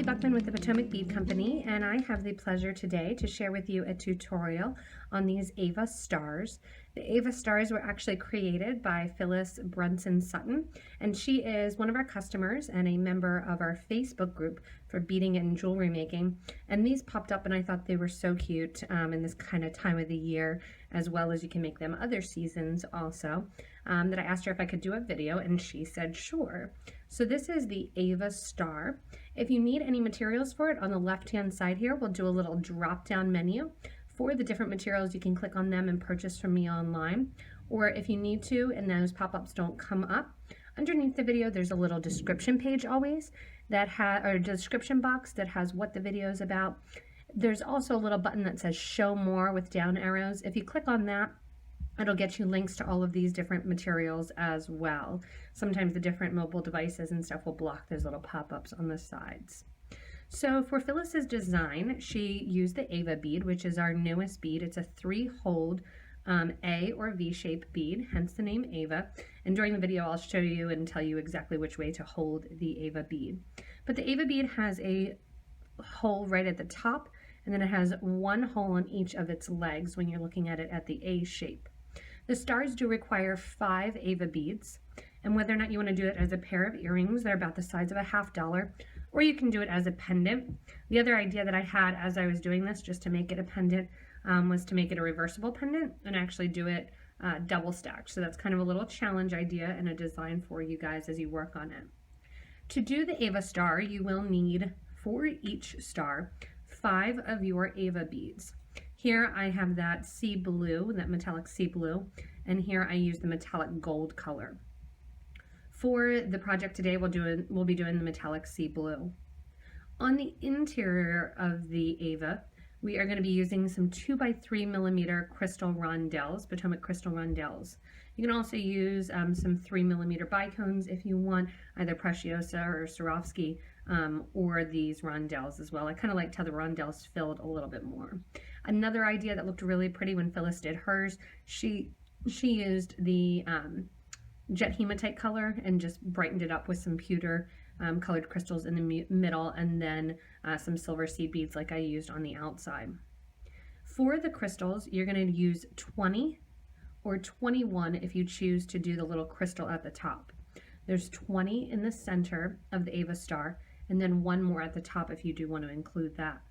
Buckman with the Potomac Bead Company, and I have the pleasure today to share with you a tutorial on these AVA Stars. The AVA Stars were actually created by Phyllis Brunson-Sutton, and she is one of our customers and a member of our Facebook group for beading and jewelry making. And these popped up and I thought they were so cute in this kind of time of the year, as well as you can make them other seasons also, that I asked her if I could do a video, and she said sure. So this is the AVA Star. If you need any materials for it, on the left-hand side here, we'll do a little drop-down menu. For the different materials, you can click on them and purchase from me online. Or if you need to, and those pop-ups don't come up, underneath the video, there's a little description page always, that or a description box that has what the video is about. There's also a little button that says show more with down arrows. If you click on that, it'll get you links to all of these different materials as well. Sometimes the different mobile devices and stuff will block those little pop-ups on the sides. So for Phyllis's design, she used the AVA bead, which is our newest bead. It's a 3-hold A or V shape bead, hence the name AVA. And during the video, I'll show you and tell you exactly which way to hold the AVA bead. But the AVA bead has a hole right at the top, and then it has one hole on each of its legs when you're looking at it at the A shape. The stars do require 5 AVA beads, and whether or not you want to do it as a pair of earrings, they're about the size of a $50, or you can do it as a pendant. The other idea that I had as I was doing this, just to make it a pendant, was to make it a reversible pendant and actually do it double stacked. So that's kind of a little challenge idea and a design for you guys as you work on it. To do the AVA Star, you will need, for each star, 5 of your AVA beads. Here I have that sea blue, that metallic sea blue, and here I use the metallic gold color. For the project today, we'll be doing the metallic sea blue. On the interior of the AVA, we are going to be using some 2x3mm crystal rondelles, Potomac crystal rondelles. You can also use some 3mm bicones if you want, either Preciosa or Swarovski, or these rondelles as well. I kind of liked how the rondelles filled a little bit more. Another idea that looked really pretty when Phyllis did hers, she used the jet hematite color and just brightened it up with some pewter colored crystals in the middle, and then some silver seed beads like I used on the outside. For the crystals, you're going to use 20 or 21 if you choose to do the little crystal at the top. There's 20 in the center of the AVA Star, and then one more at the top if you do want to include that.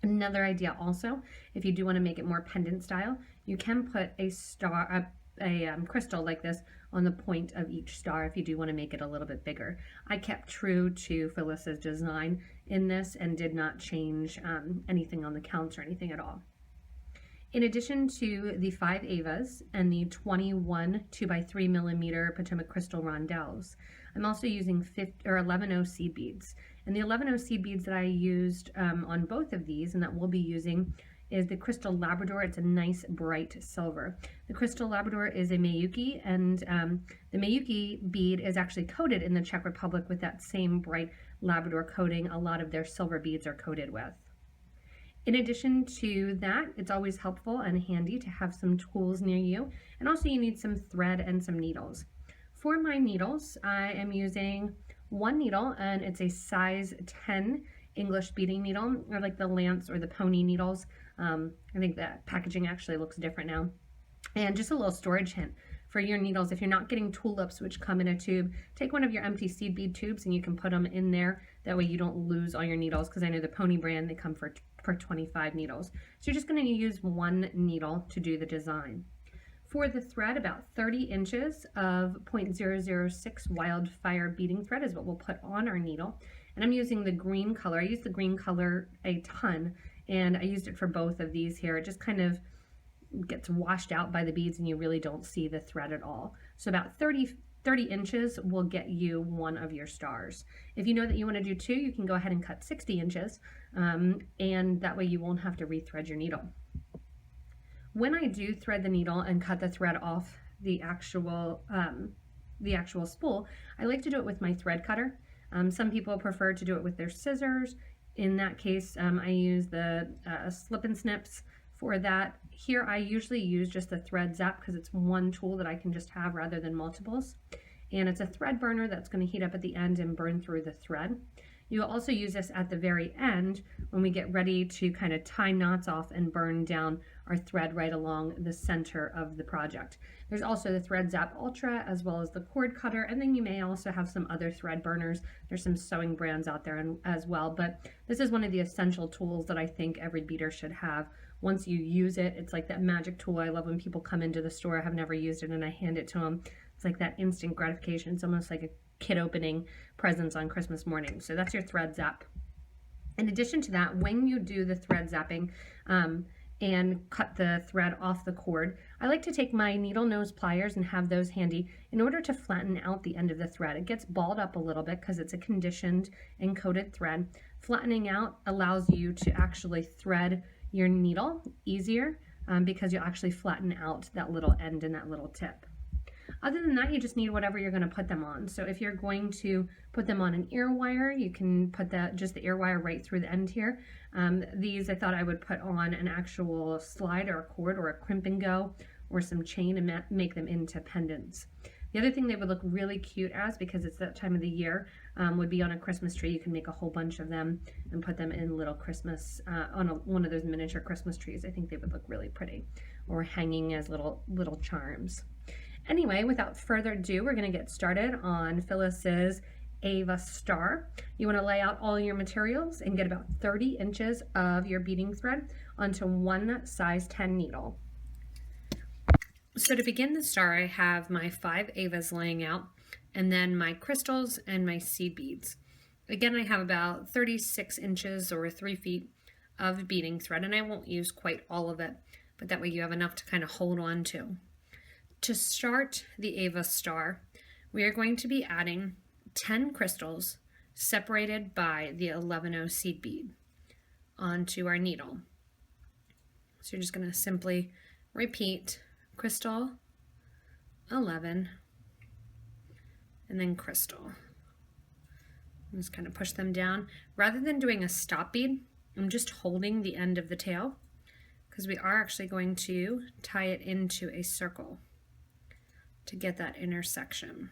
Another idea also, if you do want to make it more pendant style, you can put a crystal like this on the point of each star if you do want to make it a little bit bigger. I kept true to Phyllis's design in this and did not change anything on the counts or anything at all. In addition to the 5 AVAs and the 21 2x3mm Potomac crystal rondelles, I'm also using 11 OC beads. And the 11 OC beads that I used on both of these and that we'll be using is the Crystal Labrador. It's a nice bright silver. The Crystal Labrador is a Miyuki, and the Miyuki bead is actually coated in the Czech Republic with that same bright Labrador coating a lot of their silver beads are coated with. In addition to that, it's always helpful and handy to have some tools near you, and also you need some thread and some needles. For my needles, I am using one needle, and it's a size 10 English beading needle, or like the Lance or the Pony needles. I think that packaging actually looks different now. And just a little storage hint for your needles, if you're not getting tulips which come in a tube, take one of your empty seed bead tubes and you can put them in there. That way you don't lose all your needles, because I know the Pony brand, they come for 25 needles. So you're just going to use one needle to do the design. For the thread, about 30 inches of 0.006 wildfire beading thread is what we'll put on our needle. And I'm using the green color. I use the green color a ton, and I used it for both of these here. It just kind of gets washed out by the beads and you really don't see the thread at all. So about 30 inches will get you one of your stars. If you know that you want to do 2, you can go ahead and cut 60 inches, and that way you won't have to rethread your needle. When I do thread the needle and cut the thread off the actual spool, I like to do it with my thread cutter. Some people prefer to do it with their scissors. In that case, I use the slip and snips for that. Here I usually use just the thread zap because it's one tool that I can just have rather than multiples. And it's a thread burner that's going to heat up at the end and burn through the thread. You'll also use this at the very end when we get ready to kind of tie knots off and burn down our thread right along the center of the project. There's also the Thread Zap Ultra as well as the cord cutter, and then you may also have some other thread burners. There's some sewing brands out there as well, but this is one of the essential tools that I think every beater should have. Once you use it, it's like that magic tool. I love when people come into the store, have never used it, and I hand it to them. It's like that instant gratification. It's almost like a kid opening presents on Christmas morning. So that's your thread zap. In addition to that, when you do the thread zapping and cut the thread off the cord, I like to take my needle nose pliers and have those handy in order to flatten out the end of the thread. It gets balled up a little bit because it's a conditioned and coated thread. Flattening out allows you to actually thread your needle easier because you'll actually flatten out that little end and that little tip. Other than that, you just need whatever you're going to put them on. So if you're going to put them on an ear wire, you can put just the ear wire right through the end here. These I thought I would put on an actual slide or a cord or a crimp and go or some chain and make them into pendants. The other thing they would look really cute as, because it's that time of the year, would be on a Christmas tree. You can make a whole bunch of them and put them in little Christmas, on one of those miniature Christmas trees. I think they would look really pretty, or hanging as little charms. Anyway, without further ado, we're going to get started on Phyllis's AVA Star. You want to lay out all your materials and get about 30 inches of your beading thread onto one size 10 needle. So to begin the star, I have my 5 AVAs laying out, and then my crystals and my seed beads. Again, I have about 36 inches or 3 feet of beading thread, and I won't use quite all of it, but that way you have enough to kind of hold on to. To start the AVA Star, we are going to be adding 10 crystals separated by the 11-0 seed bead onto our needle. So you're just going to simply repeat crystal, 11, and then crystal. Just kind of push them down. Rather than doing a stop bead, I'm just holding the end of the tail because we are actually going to tie it into a circle to get that intersection.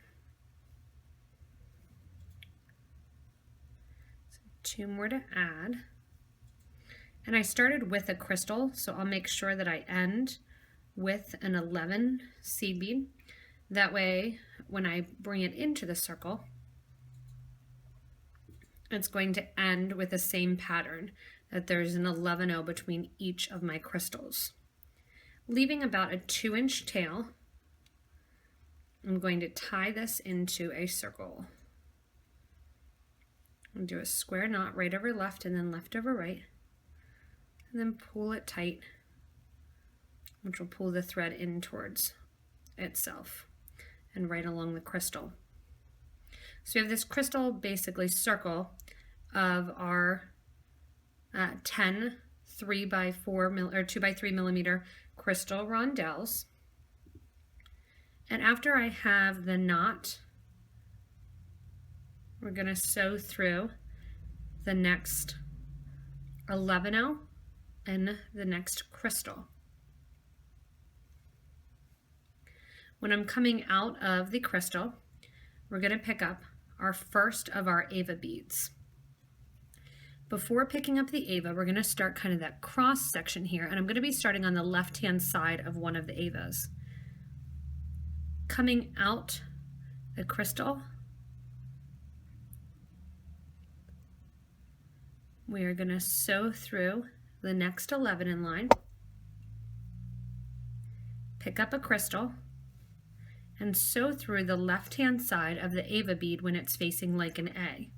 So 2 more to add. And I started with a crystal, so I'll make sure that I end with an 11 seed bead. That way, when I bring it into the circle, it's going to end with the same pattern, that there's an 11-0 between each of my crystals. Leaving about a 2-inch tail, I'm going to tie this into a circle. I'll do a square knot right over left and then left over right, and then pull it tight, which will pull the thread in towards itself and right along the crystal. So we have this crystal basically circle of our 10 3x4 or 2x3 millimeter crystal rondelles. And after I have the knot, we're going to sew through the next 11-0 and the next crystal. When I'm coming out of the crystal, we're going to pick up our first of our AVA beads. Before picking up the AVA, we're going to start kind of that cross section here, and I'm going to be starting on the left-hand side of one of the AVAs. Coming out the crystal, we are going to sew through the next 11 in line, pick up a crystal, and sew through the left-hand side of the AVA bead when it's facing like an A.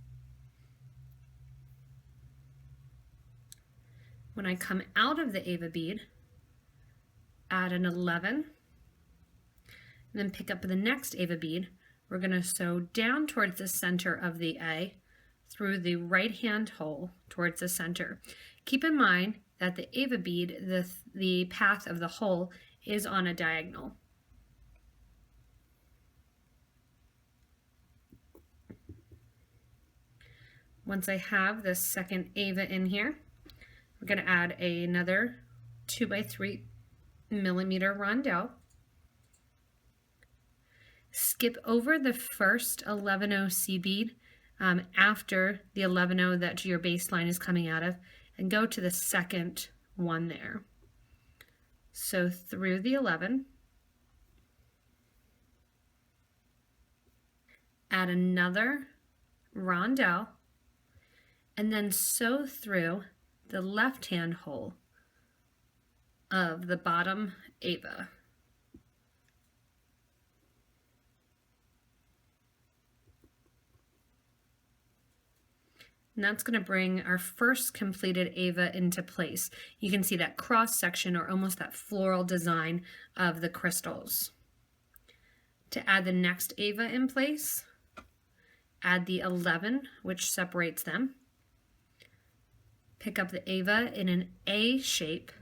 When I come out of the AVA bead, add an 11, and then pick up the next AVA bead. We're going to sew down towards the center of the A through the right-hand hole towards the center. Keep in mind that the AVA bead, the path of the hole is on a diagonal. Once I have the second AVA in here, we're going to add another 2x3 millimeter rondelle. Skip over the first 11-0 seed bead after the 11-0 that your baseline is coming out of, and go to the second one there. So through the 11, add another rondelle, and then sew through the left-hand hole of the bottom AVA. And that's going to bring our first completed AVA into place. You can see that cross section, or almost that floral design of the crystals. To add the next AVA in place, add the 11, which separates them. Pick up the AVA in an A shape,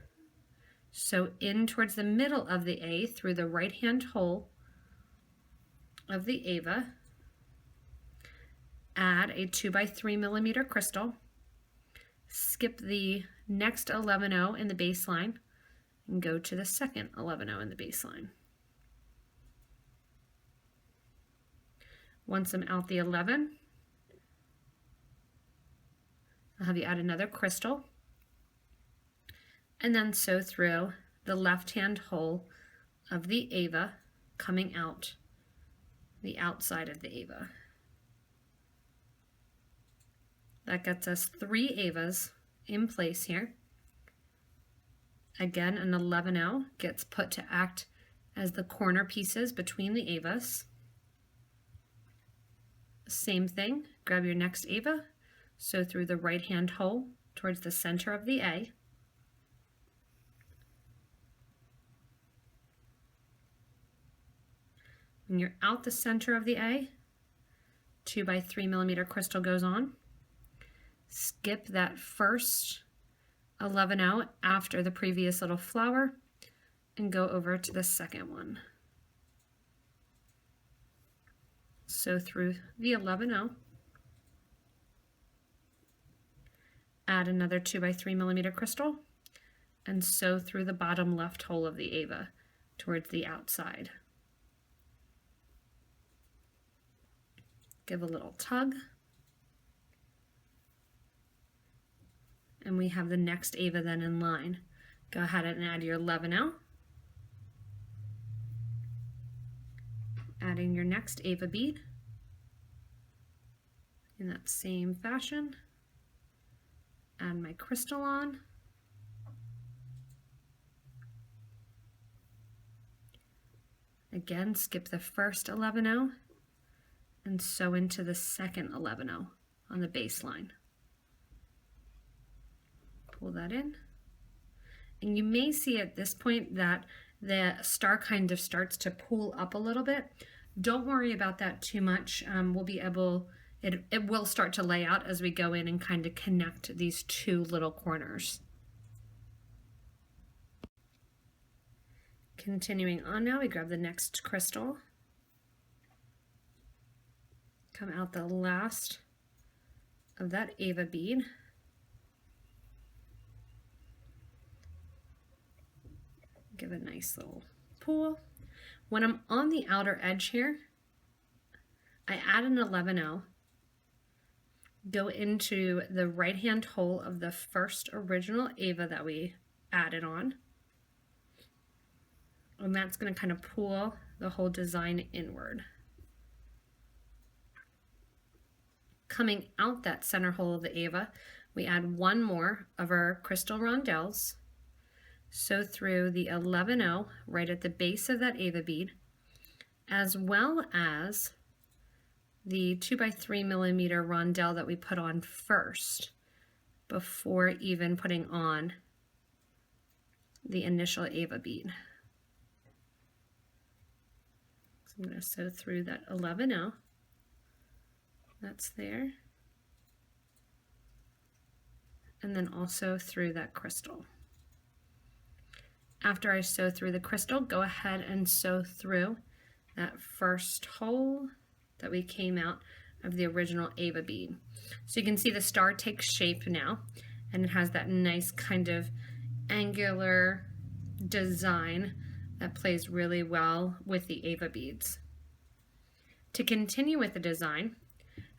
sew in towards the middle of the A through the right-hand hole of the AVA. Add a 2x3mm crystal, skip the next 11-0 in the baseline, and go to the second 11-0 in the baseline. Once I'm out the 11, I'll have you add another crystal, and then sew through the left-hand hole of the AVA, coming out the outside of the AVA. That gets us 3 AVAs in place here. Again, an 11-0 gets put to act as the corner pieces between the AVAs. Same thing, grab your next AVA, sew through the right-hand hole towards the center of the A. When you're out the center of the A, 2x3mm crystal goes on. Skip that first 11-0 after the previous little flower and go over to the second one. Sew through the 11-0. Add another 2x3mm crystal and sew through the bottom left hole of the AVA towards the outside. Give a little tug. And we have the next AVA then in line. Go ahead and add your 11-0. Adding your next AVA bead in that same fashion. Add my crystal on. Again, skip the first 11-0 and sew into the second 11-0 on the baseline. Pull that in, and you may see at this point that the star kind of starts to pull up a little bit. Don't worry about that too much. We'll be able, it will start to lay out as we go in and kind of connect these two little corners. Continuing on now, we grab the next crystal, come out the last of that AVA bead. Give a nice little pull. When I'm on the outer edge here, I add an 11-0, go into the right-hand hole of the first original AVA that we added on, and that's going to kind of pull the whole design inward. Coming out that center hole of the AVA, we add one more of our crystal rondelles, sew through the 11-0 right at the base of that AVA bead, as well as the 2x3mm rondelle that we put on first before even putting on the initial AVA bead. So I'm going to sew through that 11-0. That's there. And then also through that crystal. After I sew through the crystal, go ahead and sew through that first hole that we came out of the original AVA bead. So you can see the star takes shape now, and it has that nice kind of angular design that plays really well with the AVA beads. To continue with the design,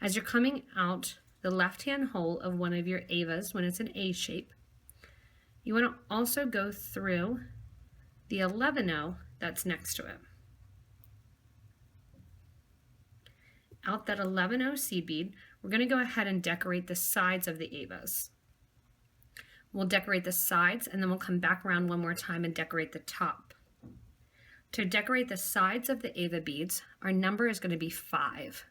As you're coming out the left-hand hole of one of your avas when it's an A shape, you want to also go through the 11-0 that's next to it. Out that 11-0 seed bead, we're going to go ahead and decorate the sides of the avas. We'll decorate the sides and then we'll come back around one more time and decorate the top. To decorate the sides of the ava beads, our number is going to be 5.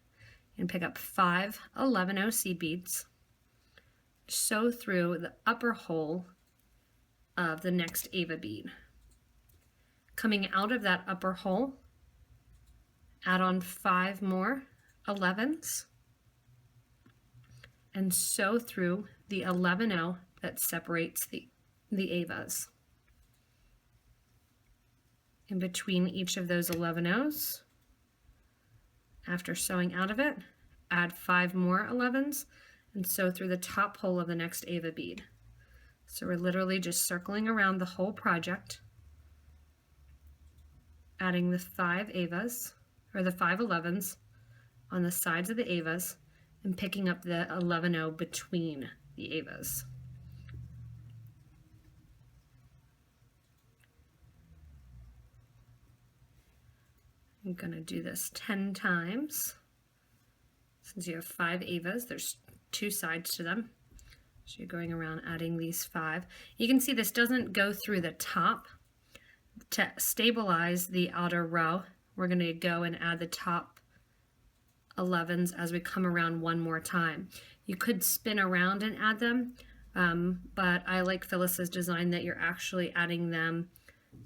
And pick up 5 11-0 seed beads, sew through the upper hole of the next ava bead. Coming out of that upper hole, add on 5 more 11s and sew through the 11-0 that separates the avas. In between each of those 11-0s, after sewing out of it, add 5 more 11s and sew through the top hole of the next ava bead. So we're literally just circling around the whole project, adding the 5 avas, or the 5 11s on the sides of the avas and picking up the 11-0 between the avas. I'm going to do this 10 times. Since you have 5 avas, there's 2 sides to them. So you're going around adding these 5. You can see this doesn't go through the top. To stabilize the outer row, we're going to go and add the top 11s as we come around one more time. You could spin around and add them, but I like Phyllis's design that you're actually adding them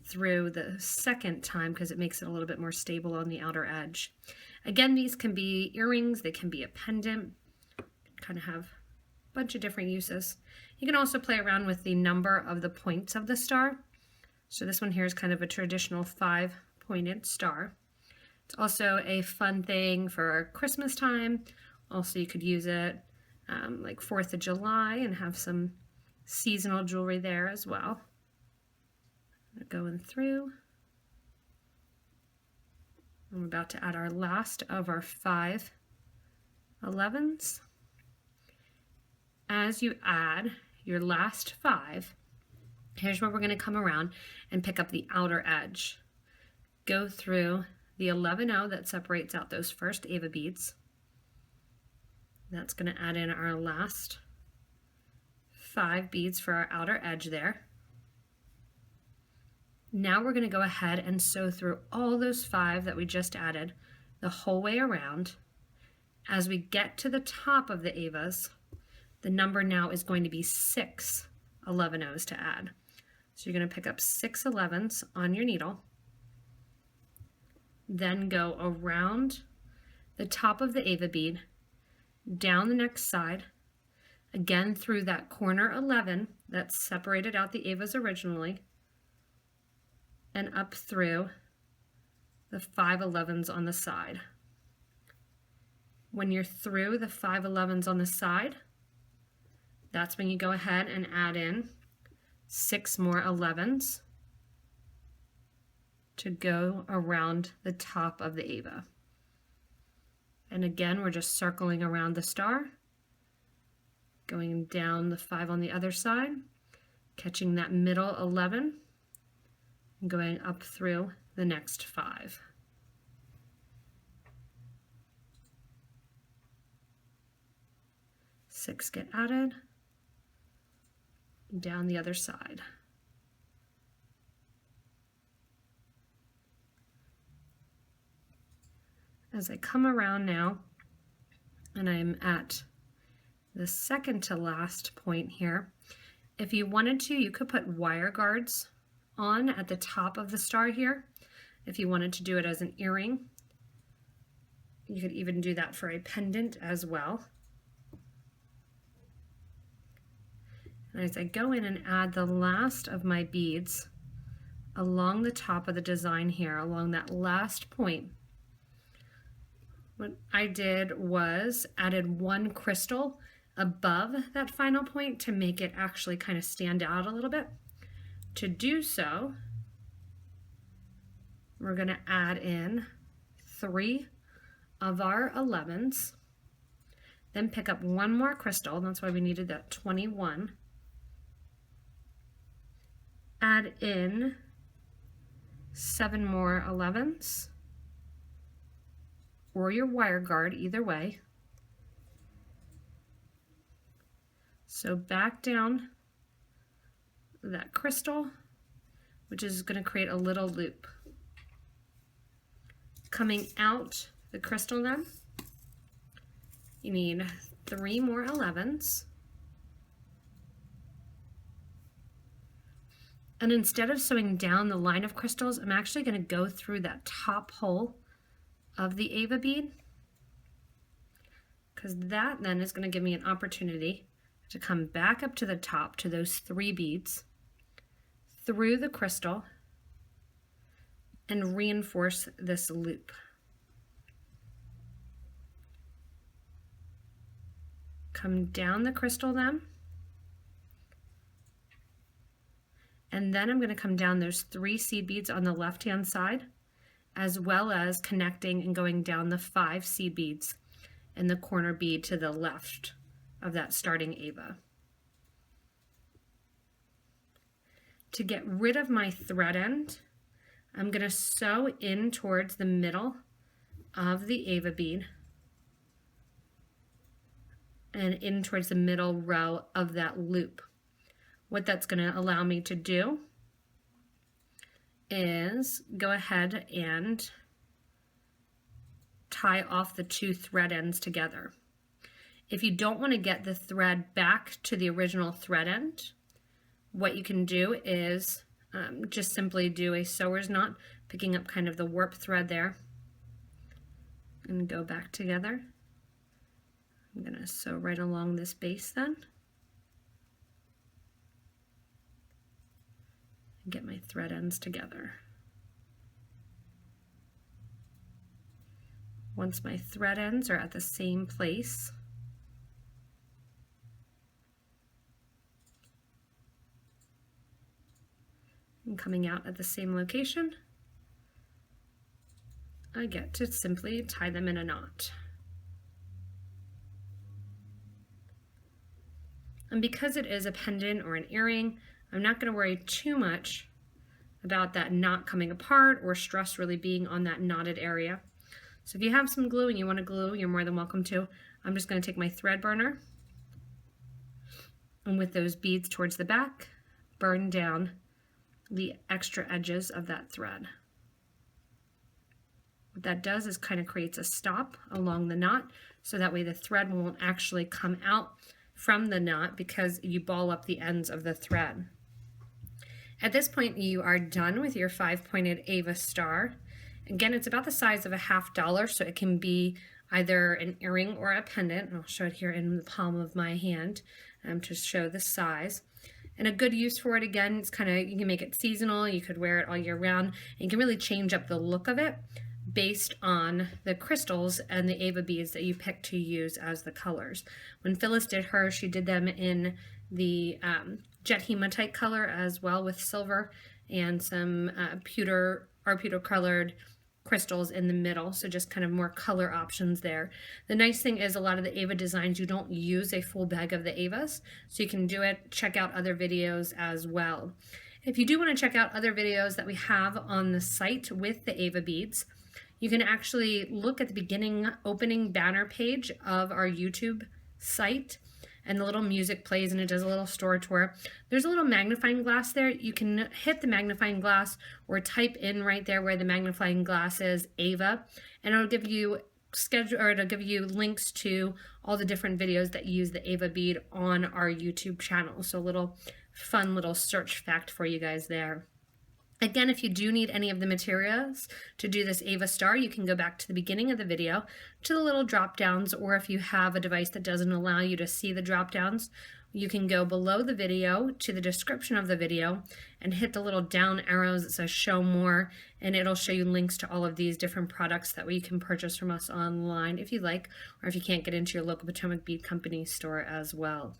through the second time because it makes it a little bit more stable on the outer edge. Again, these can be earrings, they can be a pendant, kind of have a bunch of different uses. You can also play around with the number of the points of the star. So this one here is kind of a traditional 5-pointed star. It's also a fun thing for Christmas time. Also, you could use it like 4th of July and have some seasonal jewelry there as well. Going through. I'm about to add our last of our 5 11s. As you add your last 5, here's where we're going to come around and pick up the outer edge. Go through the 11-0 that separates out those first ava beads. That's going to add in our last 5 beads for our outer edge there. Now we're going to go ahead and sew through all those 5 that we just added the whole way around. As we get to the top of the avas, the number now is going to be 6 11-0s to add. So you're going to pick up 6 11s on your needle, then go around the top of the ava bead, down the next side, again through that corner 11 that separated out the avas originally, and up through the 5 11s on the side. When you're through the 5 11s on the side, that's when you go ahead and add in 6 more 11s to go around the top of the ava. And again, we're just circling around the star, going down the 5 on the other side, catching that middle 11, and going up through the next 5. Six get added, down the other side. As I come around now, and I'm at the second to last point here, if you wanted to, you could put wire guards on at the top of the star here. If you wanted to do it as an earring, you could even do that for a pendant as well. And as I go in and add the last of my beads along the top of the design here, along that last point, what I did was added 1 crystal above that final point to make it actually kind of stand out a little bit. To do so, we're going to add in 3 of our 11s. Then pick up one more crystal, and that's why we needed that 21. Add in 7 more 11s, or your wire guard, either way. So back down that crystal, which is going to create a little loop. Coming out the crystal then, you need 3 more 11s. And instead of sewing down the line of crystals, I'm actually going to go through that top hole of the AVA bead, because that then is going to give me an opportunity to come back up to the top to those 3 beads through the crystal and reinforce this loop. Come down the crystal then, and then I'm going to come down those 3 seed beads on the left hand side, as well as connecting and going down the 5 seed beads in the corner bead to the left of that starting AVA. To get rid of my thread end, I'm going to sew in towards the middle of the AVA bead and in towards the middle row of that loop. What that's going to allow me to do is go ahead and tie off the 2 thread ends together. If you don't want to get the thread back to the original thread end, what you can do is just simply do a sewer's knot, picking up kind of the warp thread there, and go back together. I'm going to sew right along this base then, and get my thread ends together. Once my thread ends are at the same place, and coming out at the same location, I get to simply tie them in a knot. And because it is a pendant or an earring, I'm not going to worry too much about that knot coming apart or stress really being on that knotted area. So if you have some glue and you want to glue, you're more than welcome to. I'm just going to take my thread burner, and with those beads towards the back, burn down the extra edges of that thread. What that does is kind of creates a stop along the knot, so that way the thread won't actually come out from the knot because you ball up the ends of the thread. At this point, you are done with your 5-pointed AVA Star. Again, it's about the size of a $50, so it can be either an earring or a pendant. And I'll show it here in the palm of my hand to show the size. And a good use for it, again, it's kind of, you can make it seasonal, you could wear it all year round, and you can really change up the look of it based on the crystals and the AVA beads that you pick to use as the colors. When Phyllis did hers, she did them in the jet hematite color as well, with silver and some pewter colored crystals in the middle, so just kind of more color options there. The nice thing is a lot of the AVA designs, you don't use a full bag of the AVAs, so you can do it, check out other videos as well. If you do want to check out other videos that we have on the site with the AVA beads, you can actually look at the beginning opening banner page of our YouTube site, and the little music plays and it does a little store tour. There's a little magnifying glass there. You can hit the magnifying glass or type in right there where the magnifying glass is, AVA, and it'll give you it'll give you links to all the different videos that use the AVA bead on our YouTube channel. So a little fun little search fact for you guys there. Again, if you do need any of the materials to do this AVA Star, you can go back to the beginning of the video to the little drop downs, or if you have a device that doesn't allow you to see the drop downs, you can go below the video to the description of the video and hit the little down arrows that says show more, and it'll show you links to all of these different products that you can purchase from us online if you like, or if you can't get into your local Potomac Bead Company store as well.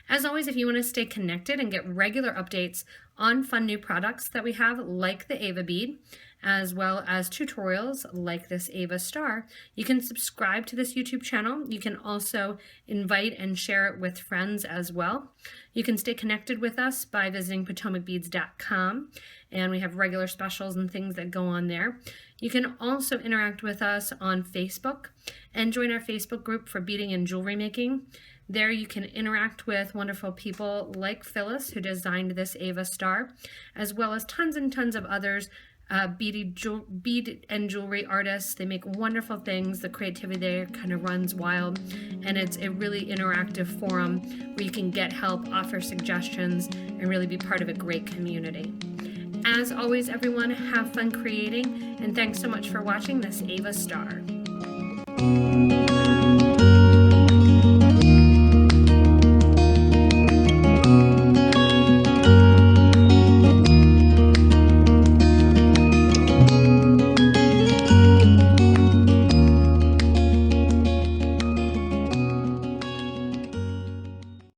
As always, if you want to stay connected and get regular updates on fun new products that we have, like the AVA bead, as well as tutorials like this AVA Star. You can subscribe to this YouTube channel. You can also invite and share it with friends as well. You can stay connected with us by visiting potomacbeads.com, and we have regular specials and things that go on there. You can also interact with us on Facebook and join our Facebook group for beading and jewelry making. There you can interact with wonderful people like Phyllis, who designed this AVA Star, as well as tons and tons of others, bead and jewelry artists. They make wonderful things. The creativity there kind of runs wild, and it's a really interactive forum where you can get help, offer suggestions, and really be part of a great community. As always, everyone, have fun creating, and thanks so much for watching this AVA Star.